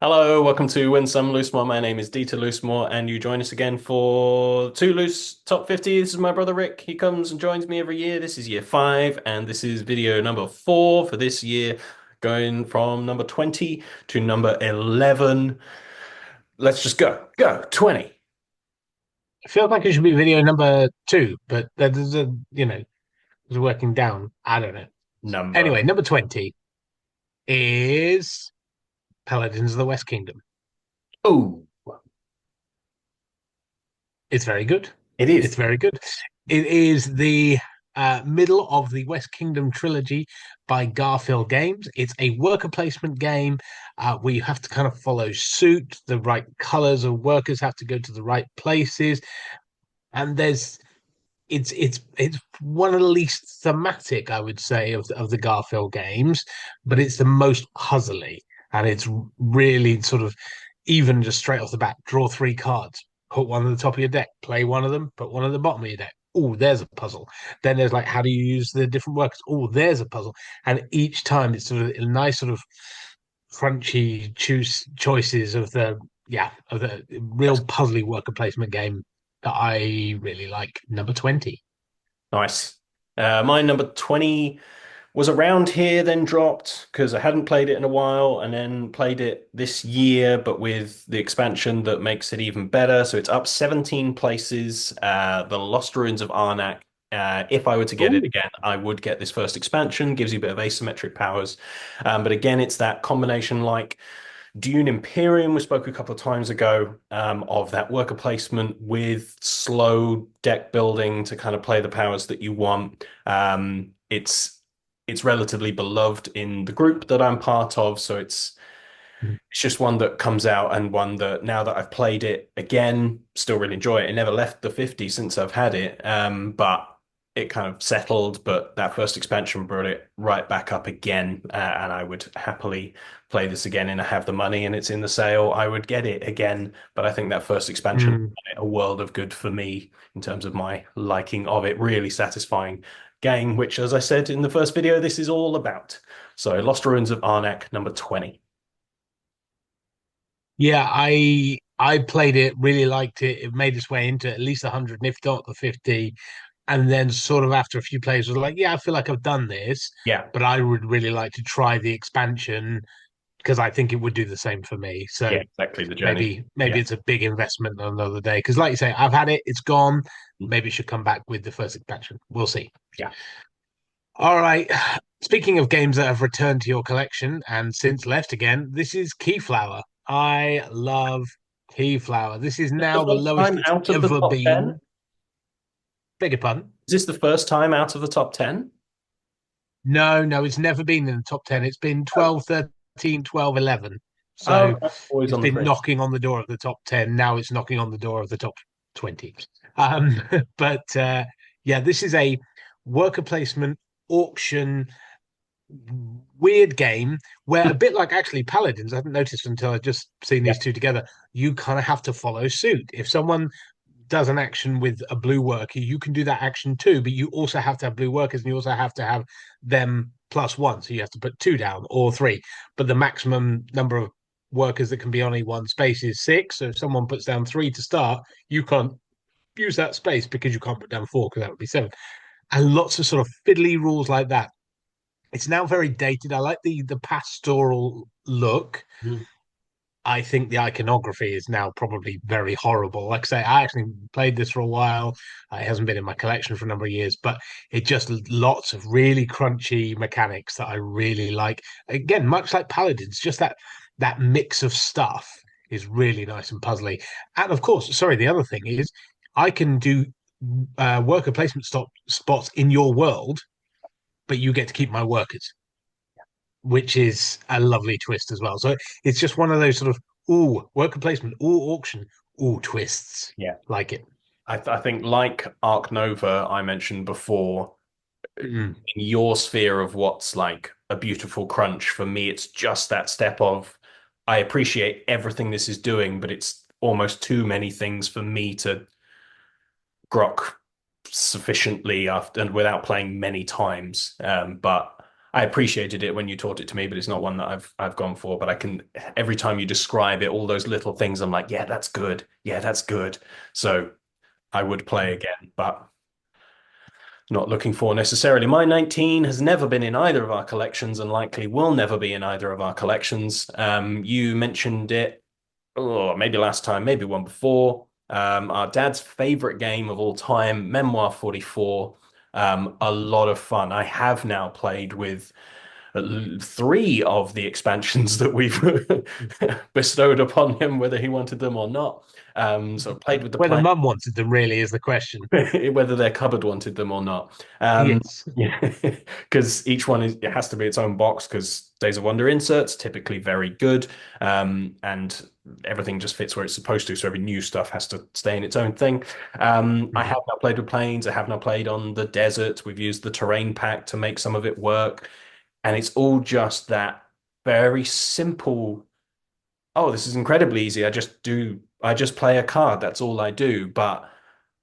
Hello, welcome to Win Some Loose More. My name is Dieter Loosemore, and you join us again for two loose top 50. This is my brother Rick. He comes and joins me every year. This is year five, and this is video number four for this year, going from number 20 to number 11. Let's just go. Go, 20. I feel like it should be video number two, but there's there's working down. I don't know. Number. Anyway, number 20 is Paladins of the West Kingdom. Oh, It's very good. it It's is. very good. It is the middle of the West Kingdom trilogy by Garphill Games. It's a worker placement game where you have to kind of follow suit. The right colors of workers have to go to the right places. And it's one of the least thematic, I would say, of the Garfield games, but it's the most puzzly, and it's really sort of even just straight off the bat. Draw three cards, put one at the top of your deck, play one of them, put one at the bottom of your deck. Oh, there's a puzzle. Then there's like, how do you use the different workers? Oh, there's a puzzle. And each time it's sort of a nice sort of crunchy choices of the real puzzly worker placement game that I really like. Number 20. Nice. My number 20 was around here, then dropped because I hadn't played it in a while, and then played it this year, but with the expansion that makes it even better. So it's up 17 places. The Lost Ruins of Arnak. If I were to get it Oh, again, I would get this first expansion. Gives you a bit of asymmetric powers. But again, it's that combination like Dune Imperium, we spoke a couple of times ago, of that worker placement with slow deck building to kind of play the powers that you want. It's relatively beloved in the group that I'm part of, so it's just one that comes out and one that now that I've played it again, still really enjoy it. It never left the 50 since I've had it, but it kind of settled. But that first expansion brought it right back up again, and I would happily play this again. And I have the money and it's in the sale, I would get it again. But I think that first expansion mm. did a world of good for me in terms of my liking of it. Really satisfying game, which, as I said in the first video, this is all about. So, Lost Ruins of Arnak, number 20. Yeah, I played it, really liked it. It made its way into at least 100, and if not the 50. And then sort of after a few plays was like, yeah, I feel like I've done this, Yeah. but I would really like to try the expansion because I think it would do the same for me. Yeah, So exactly. The journey. maybe Yeah. it's a big investment on another day. Because like you say, I've had it, it's gone. Maybe it should come back with the first expansion. We'll see. Yeah. All right. Speaking of games that have returned to your collection and since left again, this is Keyflower. I love Keyflower. This is Is this now the the first lowest time it's out of the ever top 10? been. Beg your pardon? Is this the first time out of the top 10? No, no, it's never been in the top 10. It's been Oh, 12, 13, 12, 11. oh, So okay. Always it's on the been fringe. knocking on the door of the top 10. Now it's knocking on the door of the top 20. Um, but yeah, this is a worker placement auction weird game where a bit like actually Paladins, I hadn't noticed until I just seen Yeah, these two together, you kind of have to follow suit. If someone does an action with a blue worker, you can do that action too, but you also have to have blue workers and you also have to have them plus one. So you have to put two down or three. But the maximum number of workers that can be on a one space is six. So if someone puts down three to start, you can't use that space because you can't put down four because that would be seven. And lots of sort of fiddly rules like that. It's now very dated. I like the pastoral look. mhm. I think the iconography is now probably very horrible. Like I say, I actually played this for a while. It hasn't been in my collection for a number of years, but it just lots of really crunchy mechanics that I really like. Again, much like Paladins, just that mix of stuff is really nice and puzzly. And of course, sorry, the other thing is I can do worker placement spots in your world, but you get to keep my workers, which is a lovely twist as well. So it's just one of those sort of ooh worker placement, ooh auction, ooh twists. Yeah. Like it. I think like Arc Nova I mentioned before, Mm. in your sphere of what's like a beautiful crunch, for me, it's just that step of I appreciate everything this is doing, but it's almost too many things for me to grok sufficiently after and without playing many times. But I appreciated it when you taught it to me, but it's not one that I've gone for. But I can every time you describe it, all those little things, I'm like, yeah, that's good. Yeah, that's good. So I would play again, but not looking for necessarily. My 19 has never been in either of our collections and likely will never be in either of our collections. You mentioned it, oh, maybe last time, maybe one before. Our dad's favorite game of all time, Memoir 44. A lot of fun. I have now played with three of the expansions that we've bestowed upon him, whether he wanted them or not. So I played with the Whether plan. mum wanted them really is the question. Whether their cupboard wanted them or not. Yes. Yeah, because each one is it has to be its own box because Days of Wonder inserts typically very good, and everything just fits where it's supposed to. So every new stuff has to stay in its own thing. I Mhm. have now played with planes. I have now played on the desert. We've used the terrain pack to make some of it work, and it's all just that very simple. Oh, this is incredibly easy. I just play a card. That's all I do. But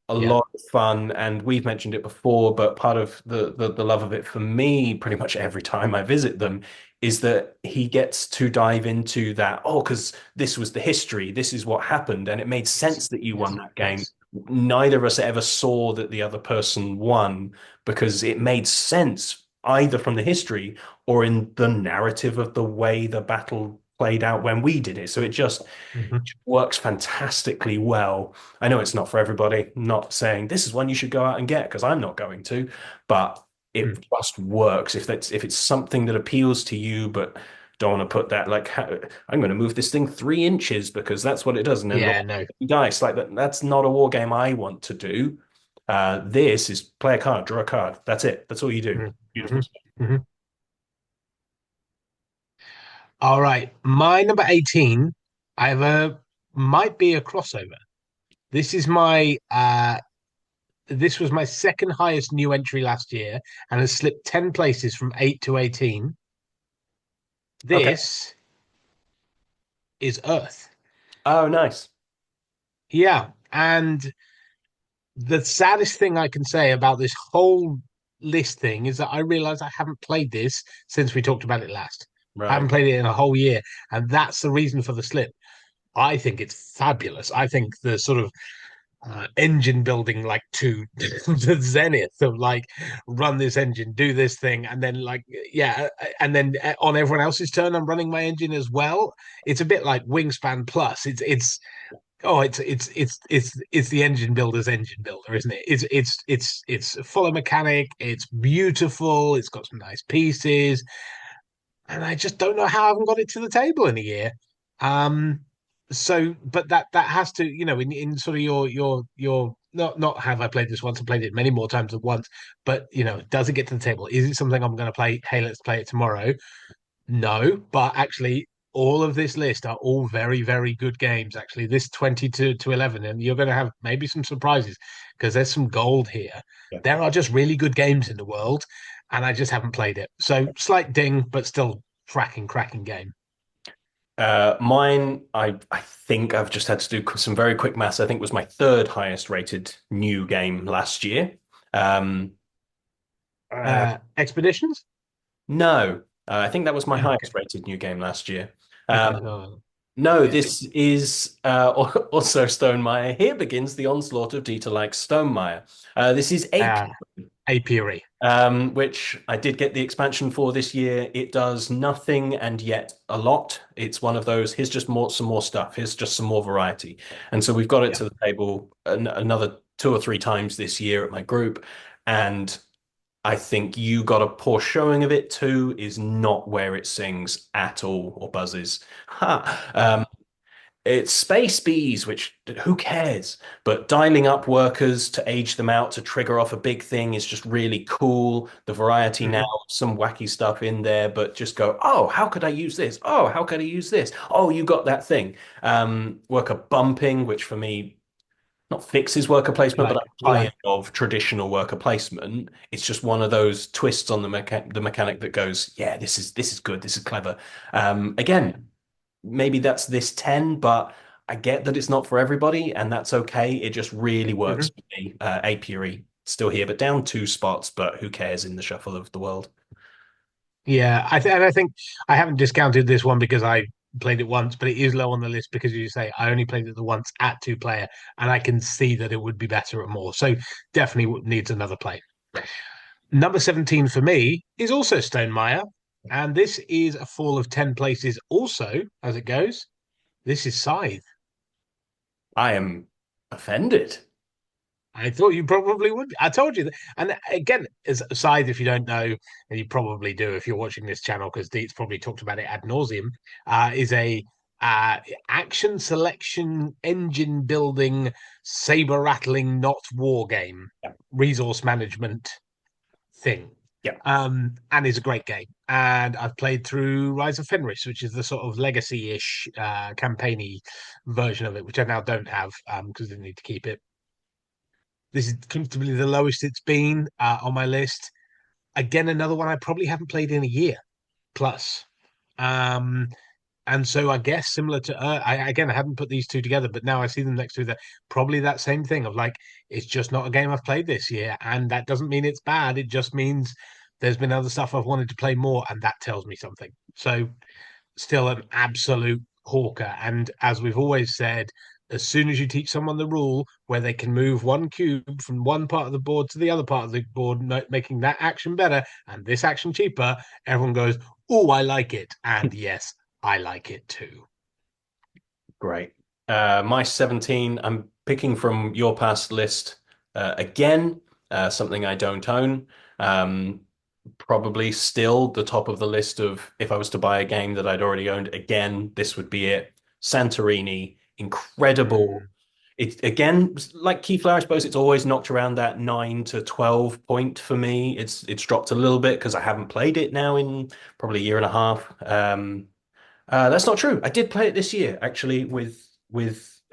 a Yeah. lot of fun, and we've mentioned it before, but part of the love of it for me, pretty much every time I visit them, is that he gets to dive into that. Oh, because this was the history, this is what happened, and it made Yes. sense that you won Yes. that game. Yes. Neither of us ever saw that the other person won because it made sense either from the history or in the narrative of the way the battle played out when we did it. So it just Mhm. works fantastically well. I know it's not for everybody. I'm not saying this is one you should go out and get because I'm not going to, but it Mm. just works. If it's something that appeals to you, but don't want to put that like I'm going to move this thing 3 inches because that's what it does, and then Yeah. roll No. dice like that. That's not a war game I want to do. This is play a card, draw a card. That's it. That's all you do. Mhm. Beautiful. Mhm. Mhm. All right. My number 18, I have a might be a crossover. This is my this was my second highest new entry last year and has slipped 10 places from 8 to 18. Okay. This is Earth. Oh, nice. Yeah. And the saddest thing I can say about this whole list thing is that I realize I haven't played this since we talked about it last. I haven't Right. played it in a whole year. And that's the reason for the slip. I think it's fabulous. I think the sort of engine building like to the zenith of like run this engine, do this thing, and then like yeah, and then on everyone else's turn, I'm running my engine as well. It's a bit like Wingspan Plus. It's oh, it's the engine builder's engine builder, isn't it? It's full of mechanic. It's beautiful. It's got some nice pieces, and I just don't know how I haven't got it to the table in a year. Um, so, but that has to, in sort of your not have I played this once? I played it many more times than once, but does it get to the table? Is it something I'm going to play? Hey, let's play it tomorrow. No, but actually, all of this list are all very, very good games. Actually, this 22 to 11, and you're going to have maybe some surprises because there's some gold here. Yeah. There are just really good games in the world, and I just haven't played it. So, slight ding, but still cracking game. Mine, I think I've just had to do some very quick maths. I think was my third highest rated new game last year. Um, uh, Expeditions? no, I think that was my highest Okay. rated new game last year. Okay. Um, Oh, no, yeah. this is also Stonemaier. Here begins the onslaught of Dieter like Stonemaier. This is Ape. Apiary. Which I did get the expansion for this year. It does nothing and yet a lot. It's one of those, here's just some more stuff. Here's just some more variety. And so we've got it Yeah. to the table another 2 or 3 times this year at my group. And I think you got a poor showing of it too, is not where it sings at all or buzzes. Ha. Mm. It's space bees, which who cares? But dialing up workers to age them out to trigger off a big thing is just really cool. The variety now, Mhm. some wacky stuff in there, but just go, oh, how could I use this? Oh, how could I use this? Oh, you got that thing. Worker bumping, which for me, not fixes worker placement, but Like, I'm tired like, of traditional worker placement. It's just one of those twists on the mechanic that goes, yeah, this is good, this is clever. Again, maybe that's this 10, but I get that it's not for everybody, and that's okay. It just really works mhm. for me. Apiary still here, but down 2 spots, but who cares in the shuffle of the world? Yeah, and I think I haven't discounted this one because I played it once, but it is low on the list because you say I only played it the once at two player, and I can see that it would be better at more. So definitely needs another play. Number 17 for me is also Stone Meyer, and this is a fall of 10 places also as it goes. This is Scythe. I am offended. I thought you probably would. I told you that. And again, as aside, if you don't know, and you probably do if you're watching this channel, because Deet's probably talked about it ad nauseum, is a uh, action selection, engine building, saber rattling, not war game, Yeah. resource management thing. Yeah. And is a great game. And I've played through Rise of Fenris, which is the sort of legacy-ish, campaigny version of it, which I now don't have because I didn't need to keep it. This is comfortably the lowest it's been on my list. Again, another one I probably haven't played in a year plus. Um, and so I guess similar to I hadn't put these two together, but now I see them next to that probably that same thing of like it's just not a game I've played this year, and that doesn't mean it's bad. It just means there's been other stuff I've wanted to play more, and that tells me something. So still an absolute corker. And as we've always said, as soon as you teach someone the rule where they can move one cube from one part of the board to the other part of the board, making that action better and this action cheaper, everyone goes, "Oh, I like it." And yes, I like it too. Great. My 17, I'm picking from your past list again, something I don't own. Um, Probably still the top of the list of if I was to buy a game that I'd already owned again, this would be it. Santorini, incredible. Mm, It again, like Keyflower, I suppose it's always knocked around that 9 to 12 point for me. It's dropped a little bit because I haven't played it now in probably a year and a half. That's not true. I did play it this year actually with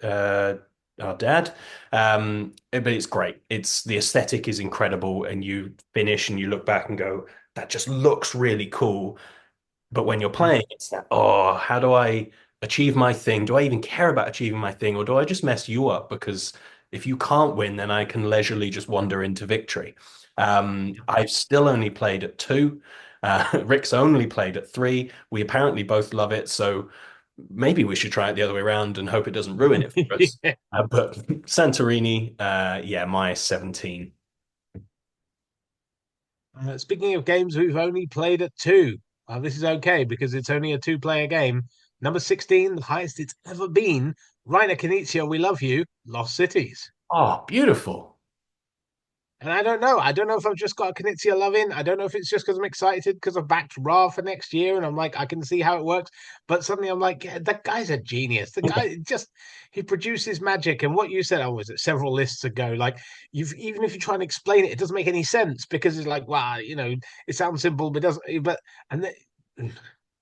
our dad. But it's great. It's the aesthetic is incredible, and you finish and you look back and go, that just looks really cool. But when you're mm. playing, it's that, oh, how do I achieve my thing? Do I even care about achieving my thing, or do I just mess you up? Because if you can't win, then I can leisurely just wander into victory. I've still only played at two. Rick's only played at three. We apparently both love it, so maybe we should try it the other way around and hope it doesn't ruin it for us. Yeah. But Santorini, yeah, my 17. Speaking of games we've only played at two, this is okay because it's only a two-player game. Number 16, the highest it's ever been. Reiner Knizia, we love you. Lost Cities. Oh, beautiful. And I don't know. I don't know if I've just got a Knizia love in. I don't know if it's just because I'm excited because I've backed Ra for next year and I'm like, I can see how it works. But suddenly I'm like, yeah, that guy's a genius. The guy just, he produces magic. And what you said, oh, was it several lists ago? Like, you've, even if you try and explain it, it doesn't make any sense because it's like, wow, it sounds simple, but doesn't, but, and then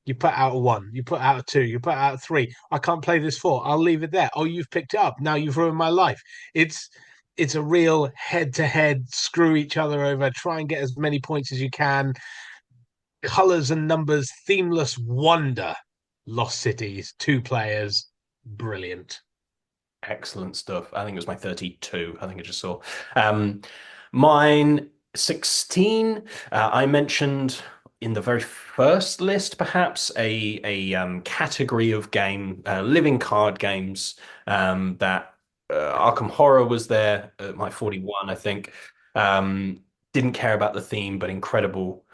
you put out a one, you put out a two, you put out a three. I can't play this four. I'll leave it there. Oh, you've picked it up. Now you've ruined my life. It's, it's a real head to head, screw each other over, try and get as many points as you can. Colors and numbers, themeless wonder. Lost Cities, two players, brilliant. Excellent stuff. I think it was my 32. I think I just saw. Um, Mine 16. I mentioned in the very first list, perhaps a category of game, living card games. That Arkham Horror was there at my 41, I think. Didn't care about the theme, but incredible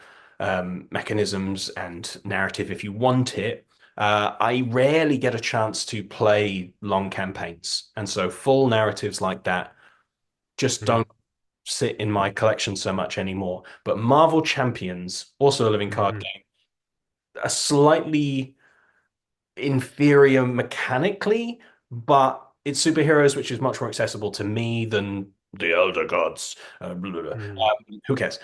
mechanisms and narrative if you want it. I rarely get a chance to play long campaigns, and so full narratives like that just Mm, don't sit in my collection so much anymore. But Marvel Champions, also a living card mm, game, a slightly inferior mechanically, but it's superheroes, which is much more accessible to me than the Elder Gods. Blah, blah, blah. mm, Who cares?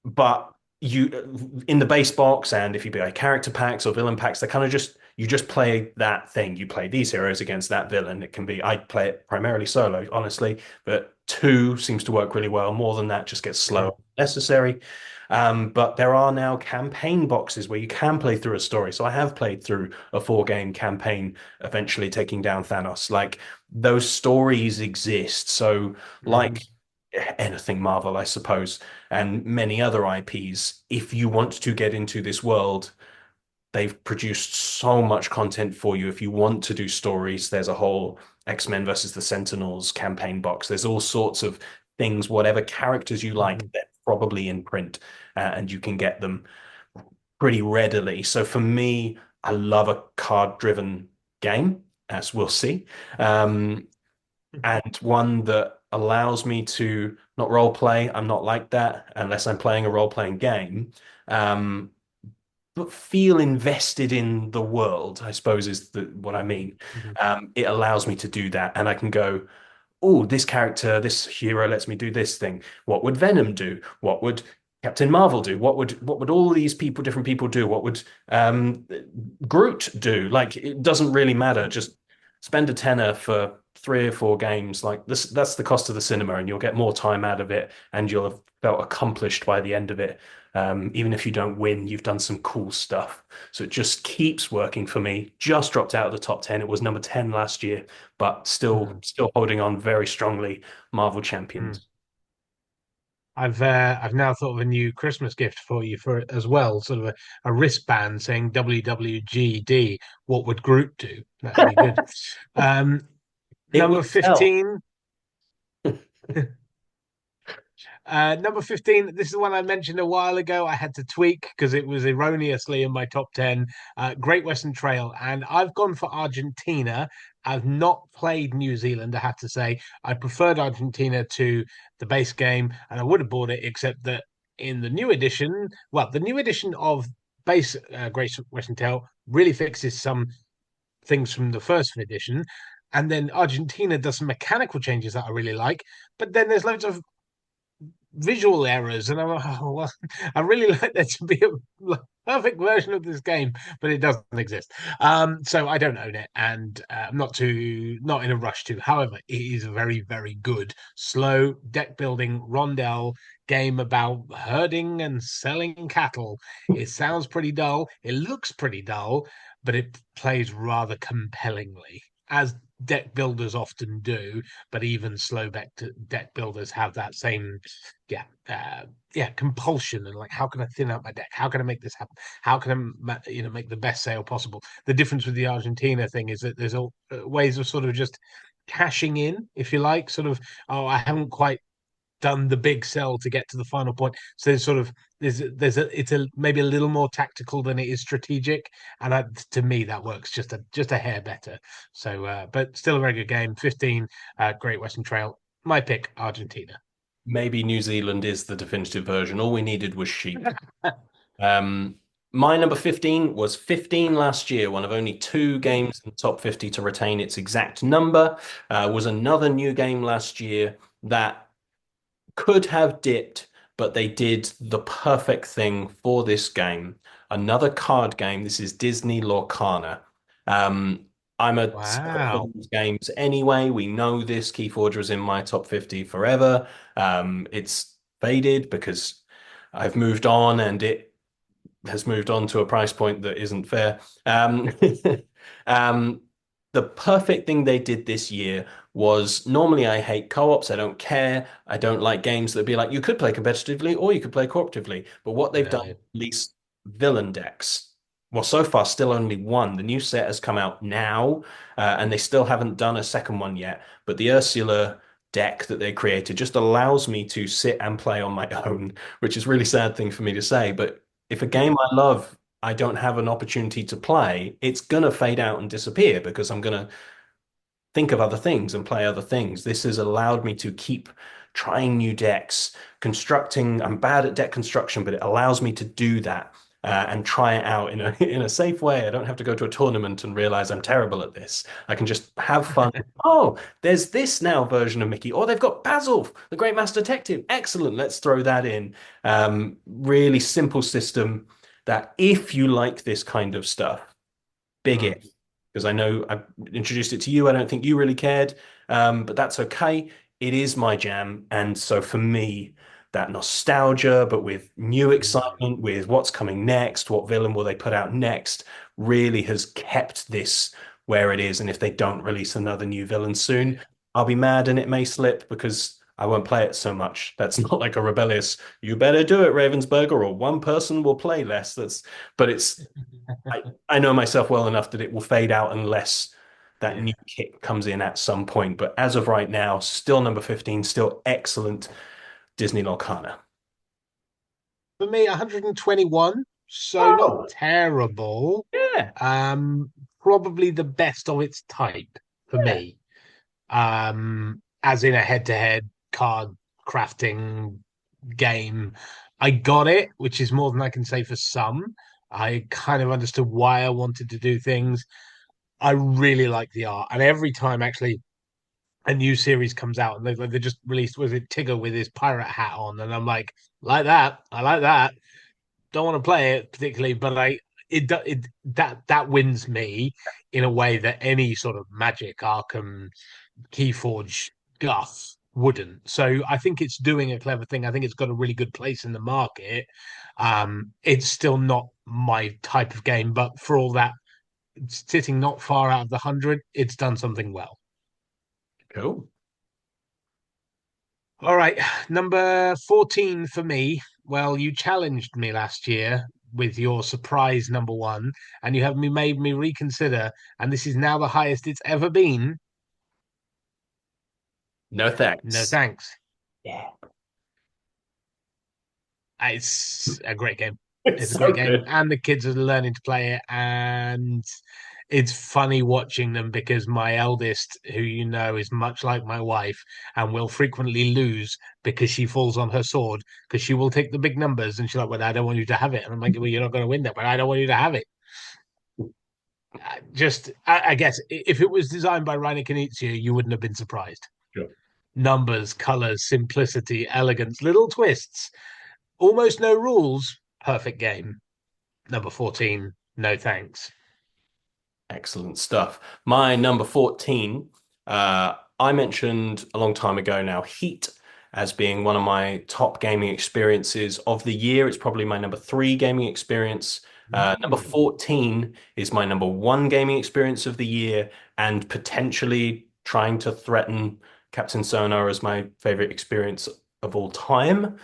But you in the base box, and if you buy character packs or villain packs, they kind of just you just play that thing. You play these heroes against that villain. It can be I play it primarily solo, honestly, but two seems to work really well. More than that just gets slow mm, necessary. But there are now campaign boxes where you can play through a story. So I have played through a four-game campaign, eventually taking down Thanos. Like those stories exist. So, like mm. anything Marvel, I suppose, and many other IPs. If you want to get into this world, they've produced so much content for you. If you want to do stories, there's a whole X-Men versus the Sentinels campaign box. There's all sorts of things, whatever characters you like, Mhm. they're probably in print, and you can get them pretty readily. So for me, I love a card-driven game, as we'll see. Um, and one that allows me to not role play. I'm not like that unless I'm playing a role playing game. Um, but feel invested in the world, I suppose is what I mean. Mhm. It allows me to do that, and I can go, oh, this character, this hero lets me do this thing. What would Venom do? What would Captain Marvel do? What would all these people, different people do? What would Groot do? Like it doesn't really matter. Just spend a tenner for 3 or 4 games. Like this, that's the cost of the cinema, and you'll get more time out of it, and you'll have felt accomplished by the end of it. Even if you don't win, you've done some cool stuff. So it just keeps working for me. Just dropped out of the top 10. It was number 10 last year, but still Mhm. still holding on very strongly. Marvel Mhm. Champions. I've now thought of a new Christmas gift for you for as well, sort of a wristband saying WWGD. What would Groot do? That'd be good. Um, It Number would sell. 15. Number 15, this is the one I mentioned a while ago. I had to tweak because it was erroneously in my top 10. Great Western Trail. And I've gone for Argentina. I've not played New Zealand, I have to say. I preferred Argentina to the base game, and I would have bought it, except that in the new edition, well, the new edition of base Great Western Trail really fixes some things from the first edition. And then Argentina does some mechanical changes that I really like. But then there's loads of visual errors, and I'm like, oh, well, I really like there to be a perfect version of this game, but it doesn't exist. So I don't own it, and I'm not in a rush to. However, it is a very, very good slow deck building rondel game about herding and selling cattle. It sounds pretty dull. It looks pretty dull, but it plays rather compellingly, as deck builders often do. But even slow deck builders have that same yeah, yeah, compulsion, and like, how can I thin out my deck? How can I make this happen? How can I, make the best sale possible? The difference with the Argentina thing is that there's all ways of sort of just cashing in, if you like, sort of, oh, I haven't quite done the big sell to get to the final point. So there's sort of it's a maybe a little more tactical than it is strategic, and to me that works just a hair better. So, but still a very good game. 15, Great Western Trail. My pick, Argentina. Maybe New Zealand is the definitive version. All we needed was sheep. Um, my number 15 was 15 last year, one of only two games in the top 50 to retain its exact number. Was another new game last year that could have dipped, but they did the perfect thing for this game. Another card game. This is Disney Lorcana. Um, I'm a sucker for Wow. these games anyway. We know this. Keyforge was in my top 50 forever. It's faded because I've moved on and it has moved on to a price point that isn't fair. Um, the perfect thing they did this year was normally I hate co-ops. I don't care. I don't like games that be like, you could play competitively or you could play cooperatively. But what they've done, No. at least villain decks. Well, so far, still only one. The new set has come out now, and they still haven't done a second one yet. But the Ursula deck that they created just allows me to sit and play on my own, which is a really sad thing for me to say. But if a game I love, I don't have an opportunity to play, it's gonna fade out and disappear because I'm gonna think of other things and play other things. This has allowed me to keep trying new decks, constructing. I'm bad at deck construction, but it allows me to do that and try it out in a in a safe way. I don't have to go to a tournament and realize I'm terrible at this. I can just have fun. Oh, there's this now version of Mickey, or they've got Basil, the Great Master Detective. Excellent. Let's throw that in. Really simple system that if you like this kind of stuff, big Mm. if, because I know I introduced it to you. I don't think you really cared, but that's okay. It is my jam. And so for me, that nostalgia, but with new Mm. excitement, with what's coming next, what villain will they put out next, really has kept this where it is. And if they don't release another new villain soon, I'll be mad and it may slip because I won't play it so much. That's not like a rebellious, you better do it, Ravensburger, or one person will play less. But I know myself well enough that it will fade out unless that Yeah. new kit comes in at some point. But as of right now, still number 15, still excellent Disney Lorcana. For me, 121, so not Oh, terrible. yeah. Um, Probably the best of its type for Yeah. me. As in a head-to-head card crafting game. I got it, which is more than I can say for some. I kind of understood why I wanted to do things. I really like the art, and every time actually a new series comes out, and they just released was it Tigger with his pirate hat on, and I'm like that, I like that. Don't want to play it particularly, but that wins me in a way that any sort of Magic Arkham Keyforge guff wouldn't. So I think it's doing a clever thing. I think it's got a really good place in the market. It's still not my type of game, but for all that, sitting not far out of the 100, it's done something well. Cool. All right, number 14 for me. Well, you challenged me last year with your surprise number one, and you have made me reconsider, and this is now the highest it's ever been. No No thanks. thanks. Yeah. It's a great game. It's It's a so great game, good. and the kids are learning to play it, and it's funny watching them because my eldest, who you know is much like my wife, and will frequently lose because she falls on her sword because she will take the big numbers and she's like, "Well, I don't want you to have it," and I'm like, "Well, you're not going to win that, but I don't want you to have it." I guess if it was designed by Reiner Knizia, you wouldn't have been surprised. Sure. Numbers, colors, simplicity, elegance, little twists, almost no rules. Perfect game. Number 14, no thanks. Excellent stuff. My number 14, I mentioned a long time ago now, Heat as being one of my top gaming experiences of the year. It's probably my number three gaming experience. Number Mm. 14 is my number one gaming experience of the year, and potentially trying to threaten Captain Sonar as my favorite experience of all time.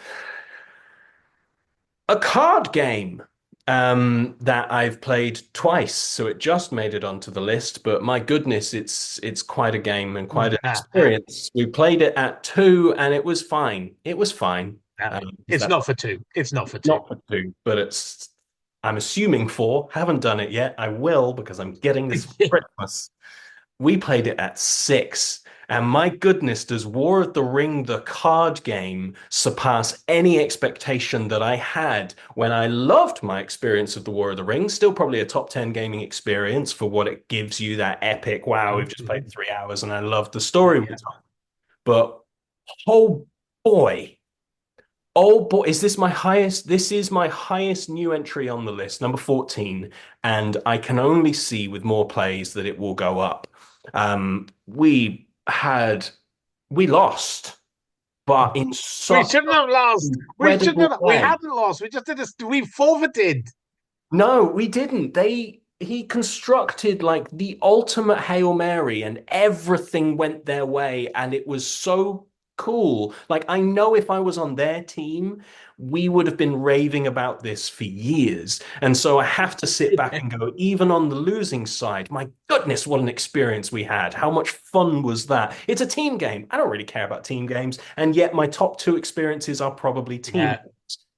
A card game that I've played twice, so it just made it onto the list. But my goodness, it's quite a game and quite an experience. We played it at two, and it was fine. It was fine. Because It's that's not for two. It's not for two. not for two, but it's. I'm assuming four. Haven't done it yet. I will because I'm getting this for Christmas. We played it at six. And my goodness, does War of the Ring, the card game, surpass any expectation that I had when I loved my experience of the War of the Ring? Still probably a top 10 gaming experience for what it gives you, that epic, wow, we've just played 3 hours and I loved the story we Yeah, told. But oh boy, oh boy, is this my highest? This is my highest new entry on the list, number 14. And I can only see with more plays that it will go up. We had, we lost, but in we such shouldn't have lost. an We shouldn't incredible have. We way. hadn't lost. We just did. We forfeited. No, we didn't. He constructed like the ultimate Hail Mary and everything went their way and it was so cool. Like I know if I was on their team, we would have been raving about this for years. And so I have to sit back and go, even on the losing side, my goodness, what an experience we had. How much fun was that? It's a team game. I don't really care about team games, and yet my top two experiences are probably team. Yeah,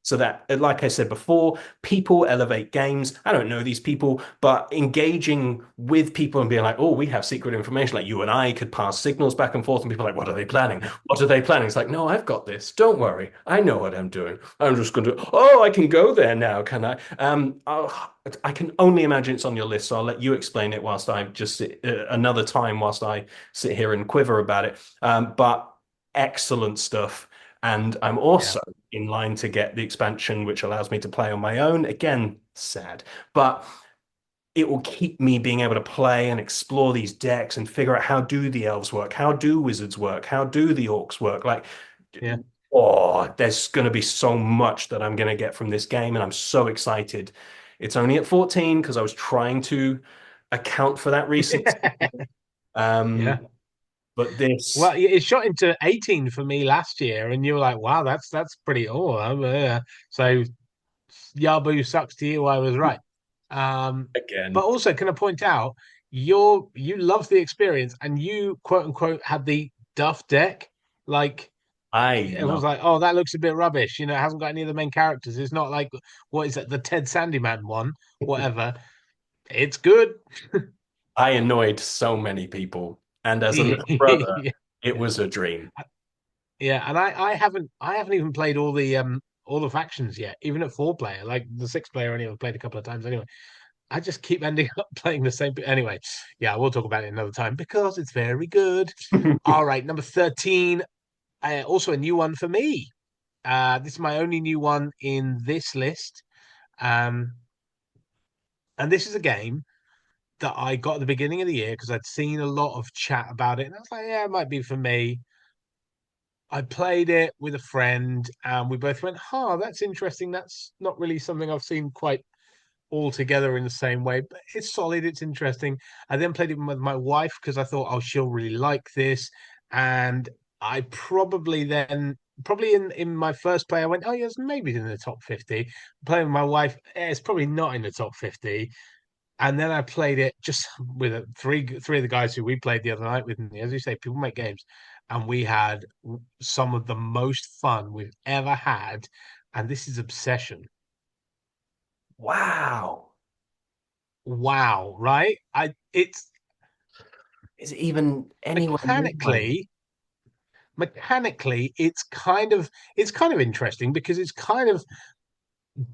So that, like I said before, people elevate games. I don't know these people, but engaging with people and being like, oh, we have secret information. Like you and I could pass signals back and forth, and people are like, what are they planning? What are they planning? It's like, no, I've got this. Don't worry. I know what I'm doing. I'm just going to, oh, I can go there now, can I? I can only imagine it's on your list, so I'll let you explain it whilst I just sit, another time whilst I sit here and quiver about it. But excellent stuff. And I'm yeah, also in line to get the expansion, which allows me to play on my own. Again, sad, but it will keep me being able to play and explore these decks and figure out how do the elves work, how do wizards work, how do the orcs work. Like, yeah. oh, there's going to be so much that I'm going to get from this game, and I'm so excited. It's only at 14 because I was trying to account for that recency. Yeah. Um, But Well, this, it shot into 18 for me last year, and you were like, "Wow, that's pretty." So Yabu sucks to you. I was right. Um, but again, also, can I point out you love the experience, and you quote unquote had the Duff deck. Like I it was love like, oh, that looks a bit rubbish. You know, it hasn't got any of the main characters. It's not like what is it, the Ted Sandyman one, whatever. It's good. I annoyed so many people. And as a little brother, Yeah. it was a dream. Yeah, and I haven't even played all the factions yet, even at 4 player. Like the 6 player only ever played a couple of times anyway. I just keep ending up playing the same. Anyway, yeah, we'll talk about it another time because it's very good. All right, number 13, also a new one for me. This is my only new one in this list. Um, and this is a game that I got at the beginning of the year because I'd seen a lot of chat about it, and I was like, yeah, it might be for me. I played it with a friend, and we both went, "Huh, that's interesting. That's not really something I've seen quite all together in the same way, but it's solid. It's interesting." I then played it with my wife because I thought, "Oh, she'll really like this," and I probably in my first play, I went, "Oh, yes, maybe it's in the top 50." Playing with my wife, it's probably not in the top 50. And then I played it just with three of the guys who we played the other night with me. As you say, people make games, and we had some of the most fun we've ever had. And this is Obsession. Wow. Wow, right? I it's Is it even anywhere near my list? mechanically it's kind of interesting because it's kind of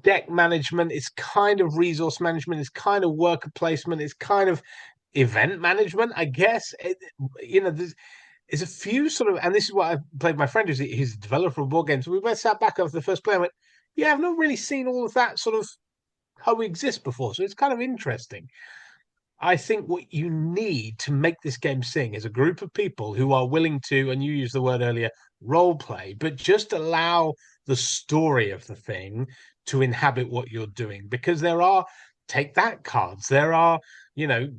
deck management, it's kind of resource management, it's kind of worker placement, it's kind of event management, I guess. There's a few sort of, and this is what I played with my friend who's he's a developer of board games. We both sat back after the first play and went, yeah, I've not really seen all of that sort of coexist before. So it's kind of interesting. I think what you need to make this game sing is a group of people who are willing to, and you used the word earlier, role play, but just allow the story of the thing to inhabit what you're doing. Because there are take that cards, there are,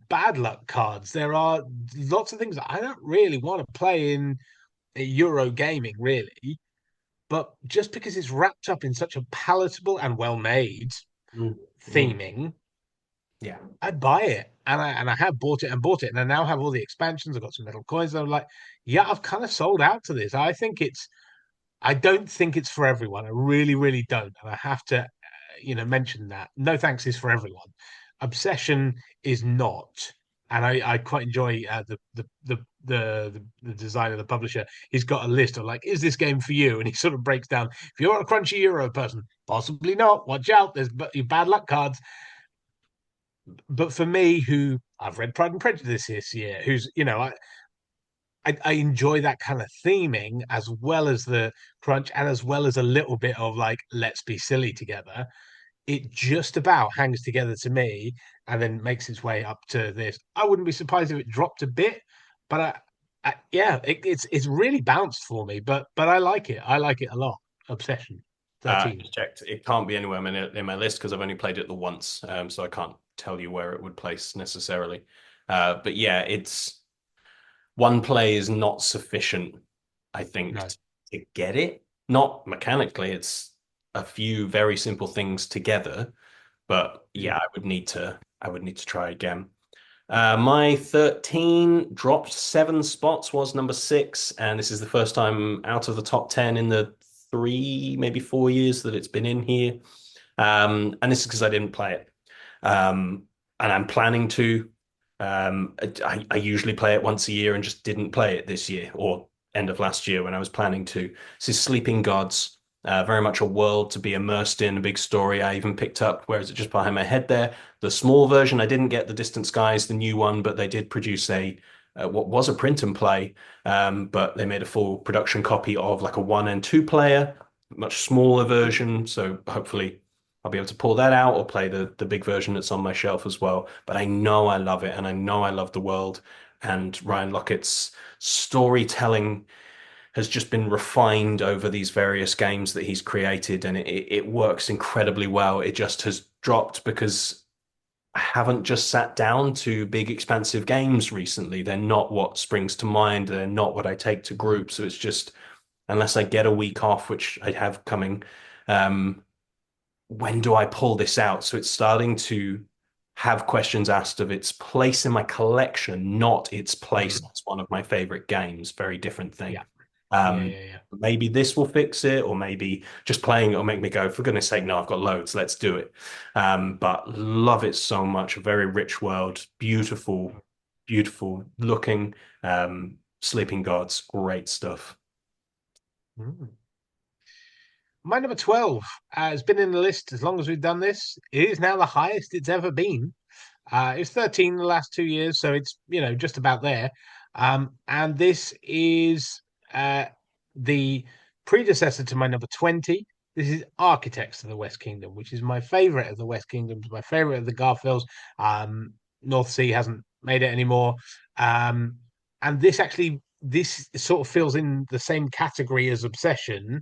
bad luck cards, there are lots of things that I don't really want to play in Euro gaming, really. But just because it's wrapped up in such a palatable and well made Mm, mm, theming, yeah. I buy it, and I have bought it and bought it, and I now have all the expansions. I've got some metal coins. I'm like, yeah, I've kind of sold out to this. I don't think it's for everyone. I really, really don't, and I have to, mention that. No thanks is for everyone. Obsession is not, and I quite enjoy the designer, the publisher. He's got a list of like, is this game for you? And he sort of breaks down. If you're a crunchy Euro person, possibly not. Watch out. There's bad luck cards. But for me, who I've read Pride and Prejudice this year, who's I enjoy that kind of theming as well as the crunch and as well as a little bit of like let's be silly together. It just about hangs together to me and then makes its way up to this. I wouldn't be surprised if it dropped a bit, but yeah, it's really bounced for me. But I like it. I like it a lot. Obsession I 13. just checked. It can't be anywhere in my list because I've only played it the once, so I can't tell you where it would place necessarily. But yeah, it's one play is not sufficient, I think, No. to get it. Not mechanically, it's a few very simple things together. But yeah, Mm. I would need to try again. My 13 dropped 7 spots, was number 6, and this is the first time out of the top 10 in the 3, maybe 4 years that it's been in here. And this is because I didn't play it. And I'm planning to. I usually play it once a year and just didn't play it this year or end of last year when I was planning to. This is Sleeping Gods. Very much a world to be immersed in, a big story. I even picked up, where is it just behind my head there? The small version. I didn't get the Distant Skies, the new one, but they did produce what was a print and play, but they made a full production copy of like a 1 and 2 player, much smaller version. So hopefully I'll be able to pull that out or play the big version that's on my shelf as well. But I know I love it and I know I love the world. And Ryan Lockett's storytelling has just been refined over these various games that he's created, and it works incredibly well. It just has dropped because I haven't just sat down to big expansive games recently. They're not what springs to mind. They're not what I take to group. So it's just unless I get a week off, which I have coming, um, when do I pull this out? So it's starting to have questions asked of its place in my collection, not its place Mm. as one of my favorite games. Very different thing. Yeah, yeah, Um, yeah, yeah. maybe this will fix it, or maybe just playing it will make me go, for goodness sake, no, I've got loads, let's do it. But love it so much. A very rich world, beautiful, beautiful looking, sleeping gods, great stuff. Mm. My number 12 has been in the list as long as we've done this. It is now the highest it's ever been. It's 13 the last 2 years, so it's just about there. And this is the predecessor to my number 20. This is Architects of the West Kingdom, which is my favorite of the West Kingdoms, my favorite of the Garfields. North Sea hasn't made it anymore. Um, and this sort of fills in the same category as Obsession,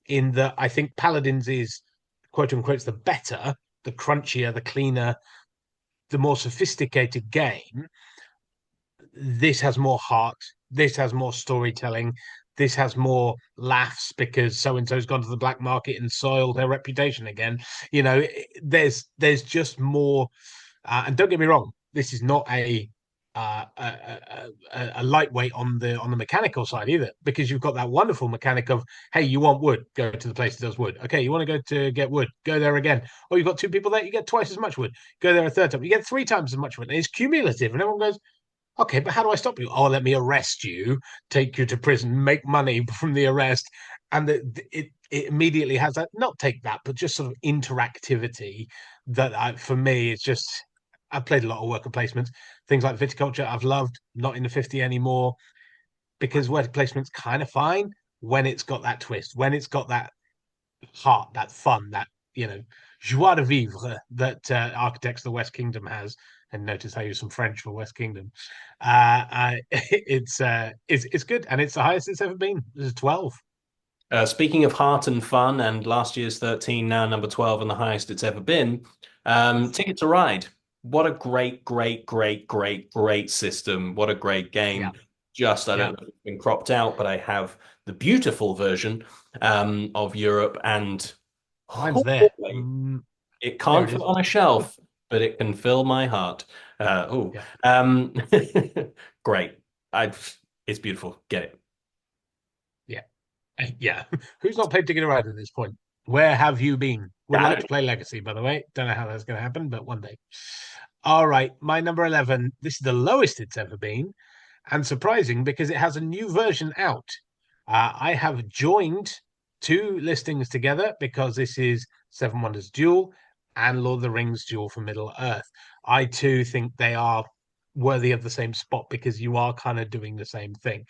in that I think Paladins is quote unquote the better, the crunchier, the cleaner, the more sophisticated game. This has more heart. This has more storytelling. This has more laughs because so and so's gone to the black market and soiled their reputation again. There's just more. And don't get me wrong, this is not a lightweight on the mechanical side either, because you've got that wonderful mechanic of, hey, you want wood, go to the place that does wood. Okay, you want to go to get wood, go there again. Oh, you've got two people there, you get twice as much wood. Go there a third time, you get three times as much wood. And it's cumulative, and everyone goes, okay, but how do I stop you? Oh, let me arrest you, take you to prison, make money from the arrest, and it immediately has that, not take that, but just sort of interactivity that for me it's just. I've played a lot of worker placements, things like viticulture. I've loved, not in the 50 anymore, because worker placement's kind of fine when it's got that twist, when it's got that heart, that fun, that joie de vivre that Architects of the West Kingdom has. And notice I use some French for West Kingdom. It's good, and it's the highest it's ever been. This is 12. Speaking of heart and fun, and last year's 13, now number 12 and the highest it's ever been, Ticket to Ride. What a great, great, great, great, great system. What a great Yeah, game. Just, I don't yeah. know if it's been cropped out, but I have the beautiful version of Europe, and Mine's oh there. boy, it There can't it fit is. on a shelf, but it can fill my heart. Oh, Yeah, um, great. I, it's beautiful. Get it. yeah. Yeah. Who's not played Ticket to Ride at this point? Where have you been? Would I like to don't. play Legacy, by the way. Don't know how that's going to happen, but one day. All right, my number 11. This is the lowest it's ever been, and surprising because it has a new version out. I have joined two listings together because this is Seven Wonders Duel and Lord of the Rings Duel for Middle Earth. I too think they are worthy of the same spot because you are kind of doing the same thing.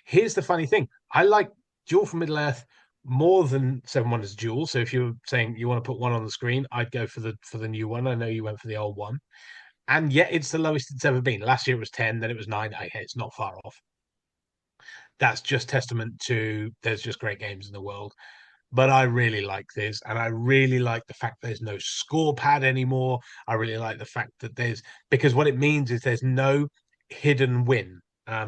Here's the funny thing: I like Duel for Middle Earth more than Seven Wonders Duel. So if you're saying you want to put one on the screen, I'd go for the new one. I know you went for the old one, and yet it's the lowest it's ever been. Last year it was 10, then it was 9. Hey, it's not far off. That's just testament to there's just great games in the world. But I really like this, and I really like the fact there's no score pad anymore. I really like the fact that there's, because what it means is there's no hidden win.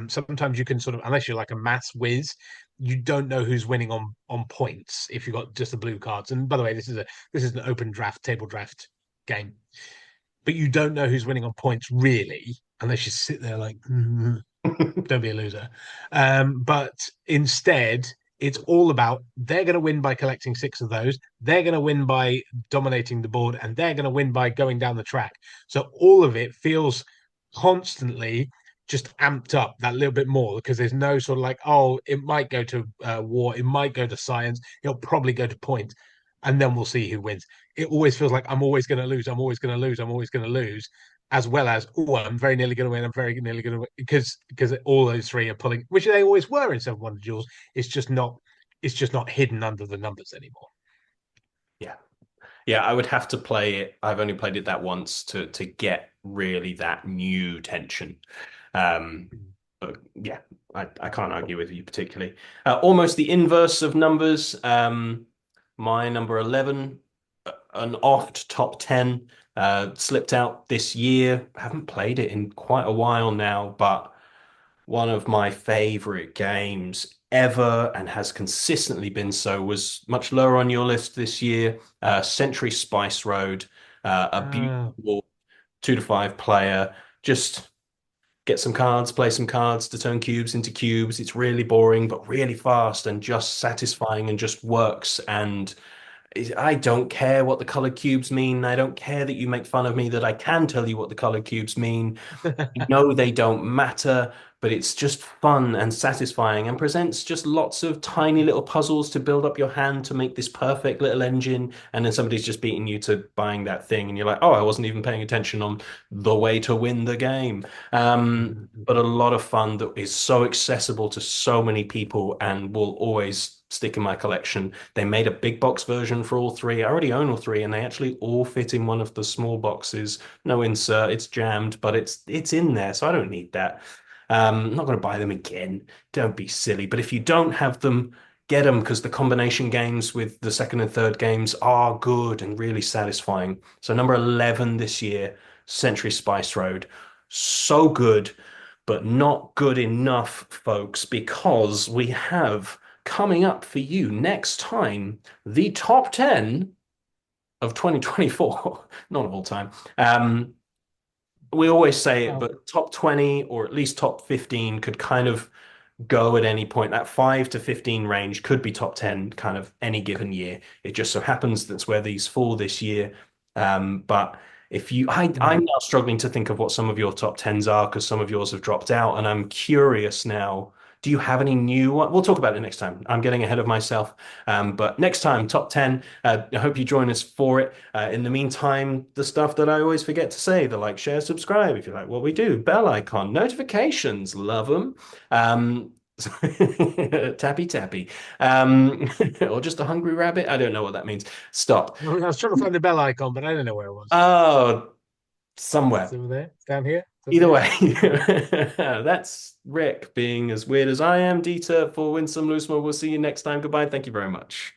Sometimes you can sort of, unless you're like a maths whiz, you don't know who's winning on points if you've got just the blue cards. And by the way, this is an open draft table draft game, but you don't know who's winning on points really, unless you sit there like, don't be a loser. But instead, it's all about they're going to win by collecting six of those. They're going to win by dominating the board, and they're going to win by going down the track. So all of it feels constantly just amped up that little bit more because there's no sort of like, oh, it might go to war, it might go to science, it'll probably go to points, and then we'll see who wins. It always feels like I'm always going to lose, I'm always going to lose, I'm always going to lose, as well as, oh, I'm very nearly going to win, I'm very nearly going to win, because all those three are pulling, which they always were in 7 Wonder Duels. It's just not hidden under the numbers anymore. Yeah. Yeah, I would have to play it. I've only played it that once to get really that new tension. Um, but yeah, I can't argue with you particularly. Almost the inverse of numbers. My number 11. an oft top 10. Slipped out this year. Haven't played it in quite a while now, but one of my favorite games ever and has consistently been so was much lower on your list this year. Century Spice Road, a Ah, beautiful 2 to 5 player. Just get some cards, play some cards to turn cubes into cubes. It's really boring, but really fast and just satisfying and just works. And I don't care what the colored cubes mean. I don't care that you make fun of me that I can tell you what the colored cubes mean. You know they don't matter, but it's just fun and satisfying and presents just lots of tiny little puzzles to build up your hand to make this perfect little engine. And then somebody's just beating you to buying that thing, and you're like, oh, I wasn't even paying attention on the way to win the game. But a lot of fun that is so accessible to so many people and will always stick in my collection. They made a big box version for all three. I already own all three, and they actually all fit in one of the small boxes. No insert, it's jammed, but it's in there, so I don't need that. I'm not going to buy them again. Don't be silly. But if you don't have them, get them because the combination games with the second and third games are good and really satisfying. So number 11 this year, Century Spice Road. So good, but not good enough, folks, because we have coming up for you next time the top 10 of 2024, not of all time. We always say it, well, but top 20 or at least top 15 could kind of go at any point. That 5 to 15 range could be top 10 kind of any given year. It just so happens that's where these fall this year. But if you, I'm mm. now struggling to think of what some of your top 10s are because some of yours have dropped out, and I'm curious now. Do you have any new one? We'll talk about it next time. I'm getting ahead of myself. But next time, top 10. I hope you join us for it. In the meantime, the stuff that I always forget to say, the like, share, subscribe, if you like what we do, bell icon, notifications, love them. Um, tappy tappy. Or just a hungry rabbit. I don't know what that means. Stop. I was trying to find the bell icon, but I don't know where it was. Oh, It's somewhere. over there. It's down here. It's over Either here. way, that's Rick being as weird as I am. Dieter for Winsome Loosemo. We'll see you next time. Goodbye. Thank you very much.